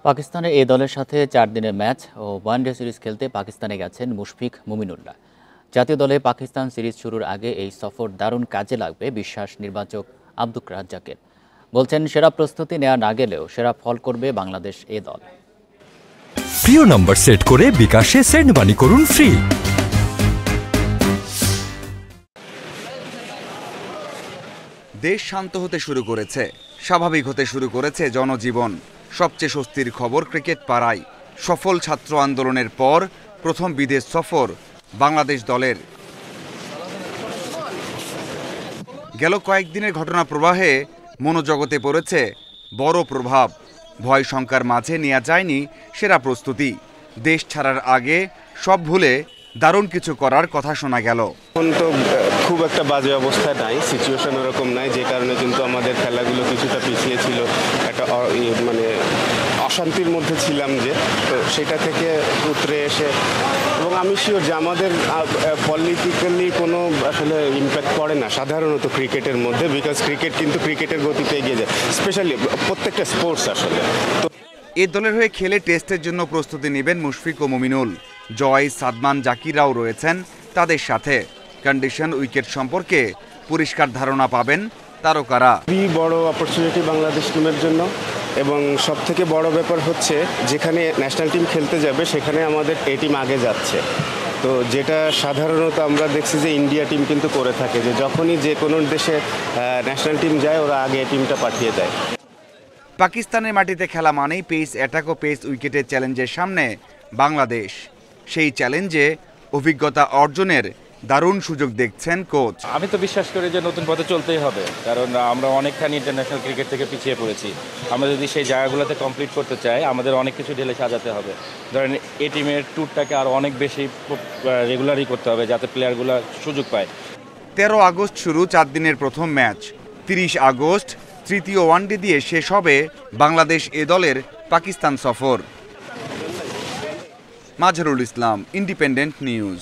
পাকিস্তানের এই দলের সাথে 4 দিনের ম্যাচ ও ওয়ানডে সিরিজ খেলতে পাকিস্তানে গেছেন মুশফিক মুমিনুল্লাহ। জাতীয় দলে পাকিস্তান সিরিজ শুরুর আগে এই সফর দারুণ কাজে লাগবে বিশ্বাস নির্বাচক আব্দুর রাজ্জাকের। বলছেন সেরা প্রস্তুতি নেওয়া না গেলেও সেরা ফল করবে বাংলাদেশ এ দল। প্রিয় নম্বর সেট করে বিকাশে সেন্ড মানি করুন ফ্রি। দেশ শান্ত হতে শুরু করেছে, স্বাভাবিক হতে শুরু করেছে জনজীবন। সবচেয়ে স্বস্তির খবর ক্রিকেট পাড়ায়। সফল ছাত্র আন্দোলনের পর প্রথম বিদেশ সফর বাংলাদেশ দলের। গেল কয়েকদিনের ঘটনা প্রবাহে মনোজগতে পড়েছে বড় প্রভাব। ভয় শঙ্কার মাঝে নেওয়া যায়নি সেরা প্রস্তুতি। দেশ ছাড়ার আগে সব ভুলে দারুণ কিছু করার কথা শোনা গেল। এখন তো খুব একটা বাজে অবস্থা নাই, সিচুয়েশন ওরকম নাই, যে কারণে কিন্তু আমাদের খেলাগুলো কিছুটা পিছিয়ে ছিল, একটা মানে অশান্তির মধ্যে ছিলাম, যে তো সেটা থেকে উতরে এসে, এবং আমি শিওর যে আমাদের পলিটিক্যালি কোনো আসলে ইম্প্যাক্ট পড়ে না সাধারণত ক্রিকেটের মধ্যে, বিকজ ক্রিকেট কিন্তু ক্রিকেটের গতিতে এগিয়ে যায়, স্পেশালি প্রত্যেকটা স্পোর্টস আসলে। তো এ দলের হয়ে খেলে টেস্টের জন্য প্রস্তুতি নেবেন মুশফিক ও মুমিনুল। জয়, সাদমান, জাকিরাও রয়েছেন তাদের সাথে। কন্ডিশন, উইকেট সম্পর্কে পরিষ্কার ধারণা পাবেন তারকারা। খুবই বড় অপরচুনিটি বাংলাদেশ টিমের জন্য, এবং সব থেকে বড় ব্যাপার হচ্ছে যেখানে ন্যাশনাল টিম খেলতে যাবে সেখানে আমাদের এ টিম আগে যাচ্ছে। তো যেটা সাধারণত আমরা দেখছি যে ইন্ডিয়া টিম কিন্তু করে থাকে, যে যখনই যে কোনো দেশে ন্যাশনাল টিম যায় ওরা আগে টিমটা পাঠিয়ে দেয়। পাকিস্তানের মাটিতে খেলা মানেই পেস অ্যাটাক ও পেস উইকেটের চ্যালেঞ্জের সামনে বাংলাদেশ। সেই চ্যালেঞ্জে অভিজ্ঞতা অর্জনের দারুণ সুযোগ দেখছেন কোচ। আমি তো বিশ্বাস করি যে নতুন পথে চলতেই হবে, কারণ আমরা অনেকখানি ইন্টারন্যাশনাল ক্রিকেট থেকে পিছিয়ে পড়েছি। আমরা যদি সেই জায়গাগুলোতে কমপ্লিট করতে চাই, আমাদের অনেক কিছু ঢেলে সাজাতে হবে। ধরেন এই টিমের ট্যুরটাকে আরও অনেক বেশি রেগুলারই করতে হবে, যাতে প্লেয়ারগুলো সুযোগ পায়। 13 আগস্ট শুরু 4 দিনের প্রথম ম্যাচ। 30 আগস্ট তৃতীয় ওয়ানডে দিয়ে শেষ হবে বাংলাদেশ এ দলের পাকিস্তান সফর। Mazharul Islam, independent news.